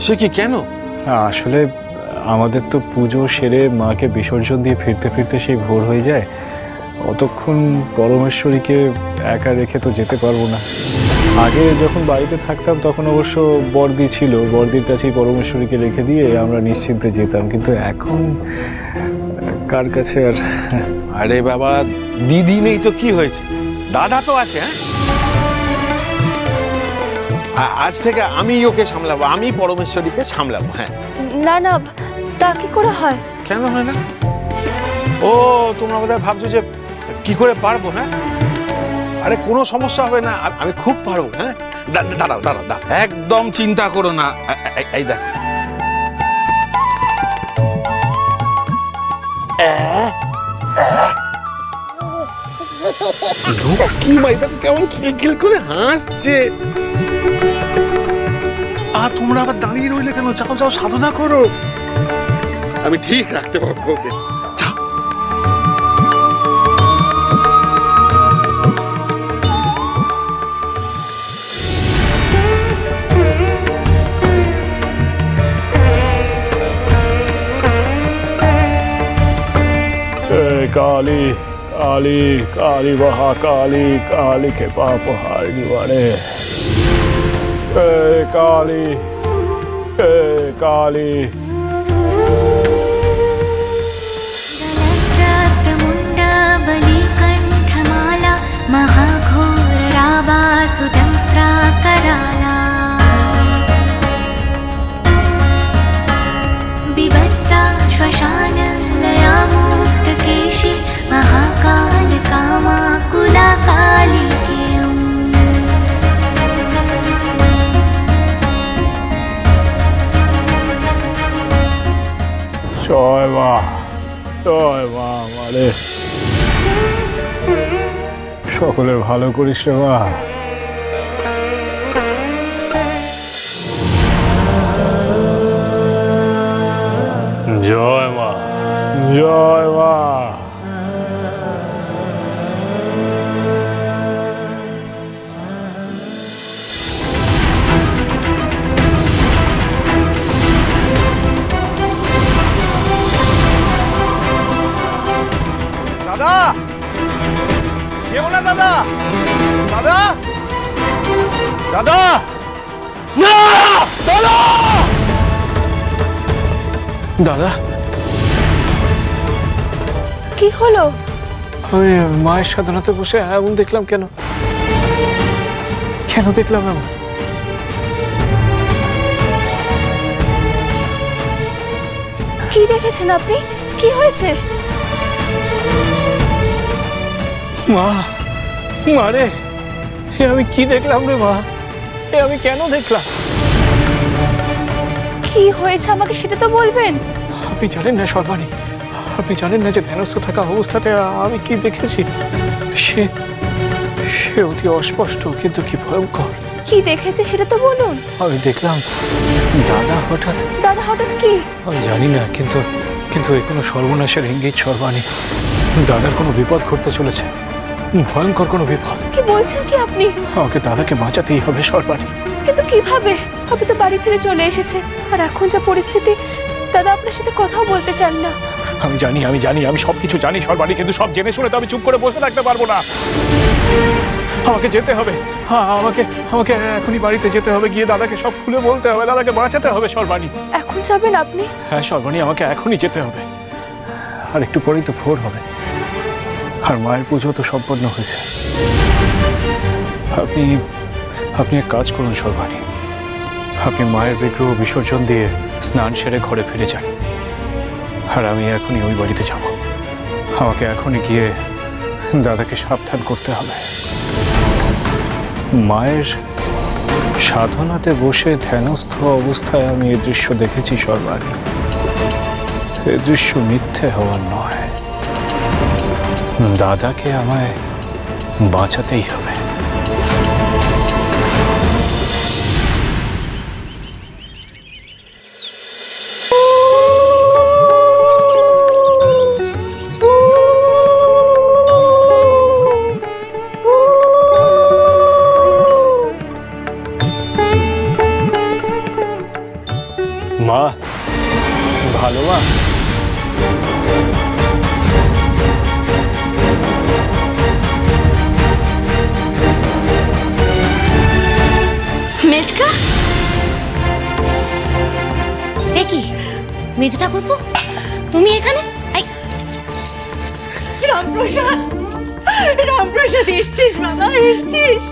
সে কি কেন? আসলে আমাদের তো পুজো সেরে মাকে বিসর্জন দিয়ে ফিরতে ফিরতে সেই ভোর হয়ে যায়। অতক্ষণ পরমেশ্বরীকে একা রেখে তো যেতে পারবো না। আগে যখন বাড়িতে থাকতাম তখন অবশ্য বর্দি ছিল, বর্দির কাছেই পরমেশ্বরীকে রেখে দিয়ে আমরা নিশ্চিন্তে যেতাম, কিন্তু এখন কার কাছে আর। আরে বাবা, দিদি নেই তো কি হয়েছে, দাদা তো আছে। হ্যাঁ, আজ থেকে আমি ওকে সামলাবো, আমি পরমেশ্বরীকে সামলাবো। হ্যাঁ। না না, তা কি করে হয়? কেন হয় না? ও তোমরা বোধহয় ভাবছো যে কি করে পারবো। হ্যাঁ, আরে কোনো সমস্যা হবে না, আমি খুব পারবো। হ্যাঁ, দাঁড়াও দাঁড়াও দাঁড়াও, একদম চিন্তা করো না। এই দেখ, কি ভাই কেমন খিলখিল করে হাসছে। তোমরা আবার দাঁড়িয়ে রইলে কেন? যাও যাও, সাধনা করো, আমি ঠিক রাখতে পারবো ওকে। काली काली काली महाकाली, काली के पाप हारने वाले। काली काली मुंडा बलि कंठमाला, महाघोर रावासुदंस्त्रा कराला, विवस्त्रा श्मशान लया मुक्त केशी, महाकाल कामाकुला काली के। জয় মা, জয় মা মারে, সকলের ভালো করিস রে মা। জয় মা, জয় মা। দাদা, কেউ না দাদা, দাদা, দাদা, না দাদা, দাদা, কি হলো? আমি মায়ের সাধনাতে বসে এমন দেখলাম। কেন কেন দেখলাম এমন? কি দেখেছেন আপনি? কি হয়েছে? মা, মারে, এ আমি কি দেখলাম রে মা? এ আমি কেন দেখলাম? কি হয়েছে আমাকে সেটা তো বলবেন। আপনি জানেন না সর্বাণী, আপনি জানেন না যে ধ্যানস্থ থাকা অবস্থাতে আমি কি দেখেছি? সে সে অতি অস্পষ্ট কিন্তু কি ভয়ঙ্কর। কি দেখেছে সেটা তো বলুন। আমি দেখলাম দাদা হঠাৎ। দাদা হঠাৎ কি? আমি জানি না, কিন্তু কিন্তু এই কোনো সর্বনাশের ইঙ্গিত সর্বাণী। দাদার কোনো বিপদ ঘটতে চলেছে, ভয়ঙ্কর কোনো বিপদ। কি বলছেন কি আপনি? আমাকে দাদাকে বাঁচাতেই হবে সর্বাণী। কিন্তু কিভাবে? আপনি তো বাড়ি ছেড়ে চলে এসেছে, আর এখন যা পরিস্থিতি, দাদা আপনার সাথে কথাও বলতে চান না। আমি জানি, আমি জানি, আমি সবকিছু জানি সর্বাণী, কিন্তু সব জেনে শুনে তো আমি চুপ করে বসে থাকতে পারবো না। আমাকে যেতে হবে। হ্যাঁ, আমাকে আমাকে এখনই বাড়িতে যেতে হবে, গিয়ে দাদাকে সব খুলে বলতে হবে, দাদাকে বাঁচাতে হবে সর্বাণী। এখন যাবেন আপনি? হ্যাঁ সর্বাণী, আমাকে এখনই যেতে হবে। আর একটু পরেই তো ভোর হবে, আর মায়ের পুজো তো সম্পন্ন হয়েছে। আপনি আপনি এক কাজ করুন সর্বাণী, আপনি মায়ের বিগ্রহ বিসর্জন দিয়ে স্নান সেরে ঘরে ফিরে যান, আর আমি এখনই ওই বাড়িতে যাব। আমাকে এখনই গিয়ে দাদাকে সাবধান করতে হবে। মায়ের সাধনাতে বসে ধ্যানস্থ অবস্থায় আমি এই দৃশ্য দেখেছি সর্বাণী। এই দৃশ্য মিথ্যে হওয়ার নয়, দাদাকে আমায় বাঁচাতেই হবে। মা ভালো মা? মেজকা এ কি মেজ ঠাকুরপো তুমি এখানে? রামপ্রসাদ, রামপ্রসাদ এসছিস বাবা, এসছিস?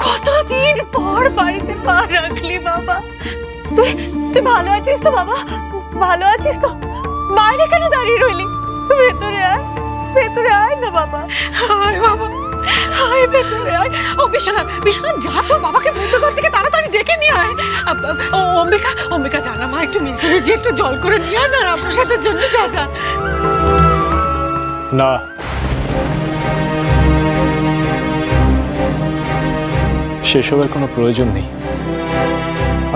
কতদিন পর বাড়িতে পা রাখলি বাবা। তুই তুই ভালো আছিস তো বাবা? ভালো আছিস তো? বাইরে কেন দাঁড়িয়ে রইলি? ভেতরে আয়, ভেতরে আয় না বাবা। আয় বাবা, আয় ভেতরে আয়। ও বিশ্বনাথ, বিশ্বনাথ যা তোর বাবাকে বন্ধ ঘর থেকে তাড়াতাড়ি ডেকে নিয়ে আয়। ও অম্বিকা, অম্বিকা জানা মা একটু মিশিয়ে একটু জল করে নিয়ে আয় না রামপ্রসাদের জন্য। যা যা। না, সেসবের কোনো প্রয়োজন নেই।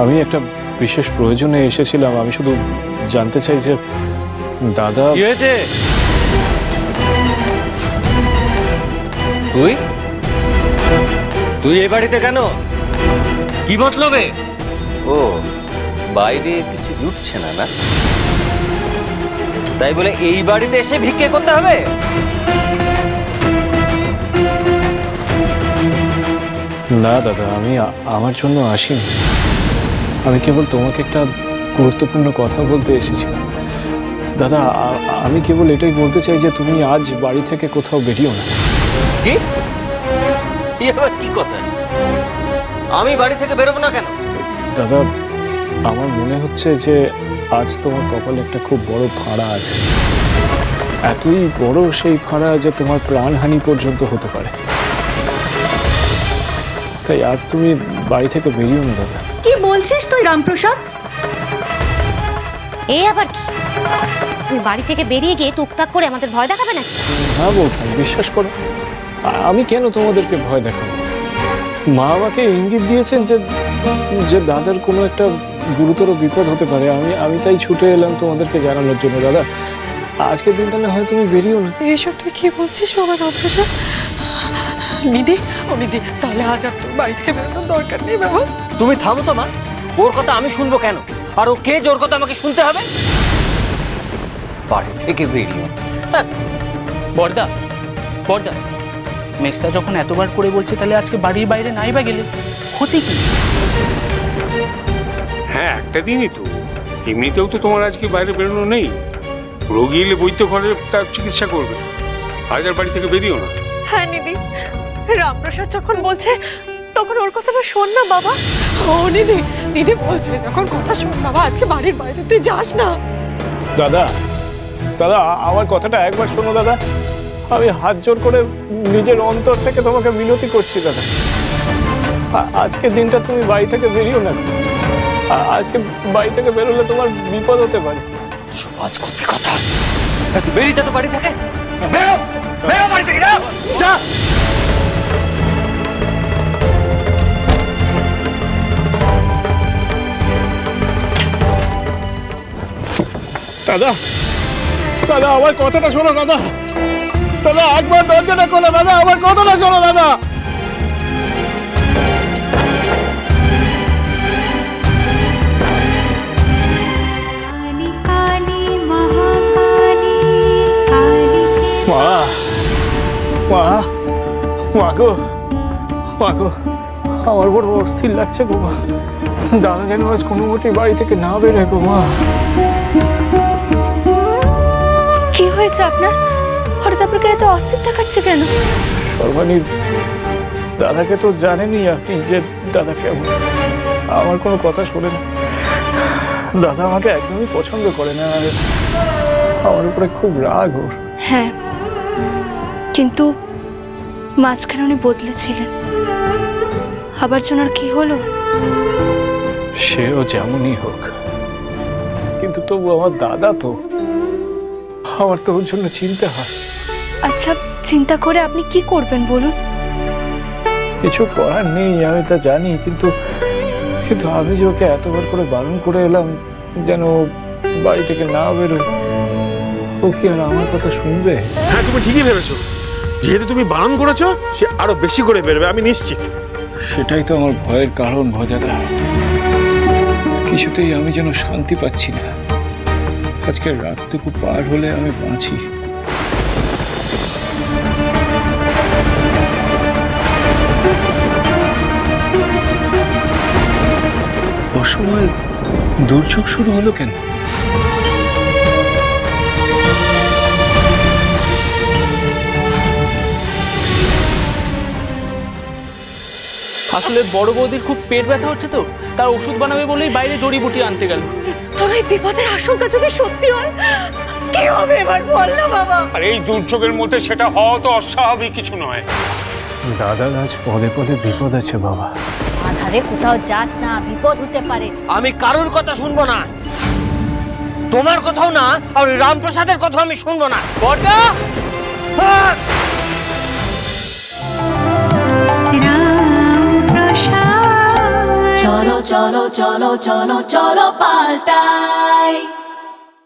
আমি একটা বিশেষ প্রয়োজনে এসেছিলাম। আমি শুধু জানতে চাই যে দাদা। কি হয়েছে? তুই তুই এই বাড়িতে কেন? কি মতলবে? ও বাইরে কিছু জুটছে না, না তাই বলে এই বাড়িতে এসে ভিক্ষে করতে হবে? না দাদা, আমি আমার জন্য আসিনি। আমি কেবল তোমাকে একটা গুরুত্বপূর্ণ কথা বলতে এসেছিলাম। দাদা, আমি কেবল এটাই বলতে চাই যে তুমি আজ বাড়ি থেকে কোথাও বেরিও না। কি এবার কি কথা? আমি বাড়ি থেকে বেরোবো না কেন? দাদা, আমার মনে হচ্ছে যে আজ তোমার কপালে একটা খুব বড় ফাঁড়া আছে। এতই বড় সেই ফাঁড়া যে তোমার প্রাণহানি পর্যন্ত হতে পারে। তাই আজ তুমি বাড়ি থেকে বেরিও না দাদা। কি বলছিস তুই রামপ্রসাদ? এ আবার কি? তুমি বাড়ি থেকে বেরিয়ে গিয়ে টুকটাক করে আমাদের ভয় দেখাবে নাকি? না বৌঠান, বিশ্বাস করো, আমি কেন তোমাদেরকে ভয় দেখাবো? মা আমাকে ইঙ্গিত দিয়েছেন যে যে দাদার কোনো একটা গুরুতর বিপদ হতে পারে। আমি তাই ছুটে এলাম তোমাদেরকে জানানোর জন্য। দাদা, আজকের দিনটা না হয় তুমি বেরিও না। এসব তুই কি বলছিস বাবা রামপ্রসাদ? নিধি, ও নিধি, তাহলে আজ আর তোর বাড়ি থেকে বেরোনোর দরকার নেই বাবা। তুমি থামো তো মা, ওর কথা আমি শুনবো কেন? আর ও কে যে ওর কথা আমাকে শুনতে হবে? বাড়ি থেকে বেরিয়ে বর্দা, বর্দা, মেজদা যখন এতবার করে বলছে তাহলে আজকে বাড়ির বাইরে নাই বা গেলে ক্ষতি কি? হ্যাঁ, একটা দিনই তো, এমনিতেও তো তোমার আজকে বাইরে বেরোনো নেই। রোগী এলে বৈদ্য ঘরে তার চিকিৎসা করবে। আজ আর বাড়ি থেকে বেরিও না। হ্যাঁ নিধি, রামপ্রসাদ যখন বলছে তখন ওর কথাটা শোন না বাবা। ও নিধি, নিধি বলছে যখন কথা শোন বাবা, আজকে বাড়ির বাইরে তুই যাস না। দাদা, দাদা, আমার কথাটা একবার শোনো দাদা। আমি হাত জোর করে নিজের অন্তর থেকে তোমাকে মিনতি করছি দাদা। আজকের দিনটা তুমি বাড়ি থেকে বেরিও না। আজকে বাড়ি থেকে বেরোলে তোমার বিপদ হতে পারে। আজ খুবই কথা। বেরিয়ে যা তো বাড়ি থেকে। বেরো, বেরো বাড়ি থেকে, যা, যা। দাদা, দাদা, আমার কথাটা শোনো দাদা। দাদা, একবার দরজাটা খোলো দাদা, আমার কথাটা শোনো দাদা। মা, মা, মা গো, মা গো, আমার বড় অস্থির লাগছে গো মা। দাদা যেন আজ কোনো মতেই বাড়ি থেকে না বেরোয় গো মা। কি হয়েছে আপনার? হঠাৎ আপনাকে এত অস্থির দেখাচ্ছে কেন? সর্বাণী, দাদাকে তো জানেনই আপনি যে দাদা কেমন। আমার কোনো কথা শোনে না। দাদা আমাকে একদমই পছন্দ করে না। আর আমার উপরে খুব রাগ ওর। হ্যাঁ, কিন্তু মাঝখানে উনি বদলেছিলেন। আবার জনার কি হলো? সেও যেমনই হোক, কিন্তু তবু আমার দাদা তো, আমার তো ওর জন্য চিন্তা হয়। আচ্ছা, চিন্তা করে আপনি কি করবেন বলুন? কিছু করার নেই, আমি তা জানি, কিন্তু কিন্তু আমি যে ওকে এতবার করে বারণ করে এলাম যেন বাড়ি থেকে না বেরোয়, ও কি আর আমার কথা শুনবে? হ্যাঁ, তুমি ঠিকই ভেবেছো। যেহেতু তুমি বারণ করেছো, সে আরো বেশি করে বেরোবে, আমি নিশ্চিত। সেটাই তো আমার ভয়ের কারণ ভজাদা। কিছুতেই আমি যেন শান্তি পাচ্ছি না। আজকের রাতটুকু পার হলে আমি বাঁচি। অসময়ে দুর্যোগ শুরু হলো কেন? আসলে বড় বৌদির খুব পেট ব্যথা হচ্ছে তো, তার ওষুধ বানাবে বলেই বাইরে জড়িবুটি আনতে গেল। তোর এই বিপদের আশঙ্কা যদি সত্যি হয় কি হবে এবার বল না বাবা। আর এই দুর্যোগের মধ্যে সেটা হওয়া তো অস্বাভাবিক কিছু নয়। দাদার আজ পদে পদে বিপদ আছে বাবা। আধারে কোথাও যাস না, বিপদ হতে পারে। আমি কারোর কথা শুনবো না, তোমার কথাও না, আর রামপ্রসাদের কথা আমি শুনবো না। বড়দা চলো চলো চলো চলো চলো পাল্টাই।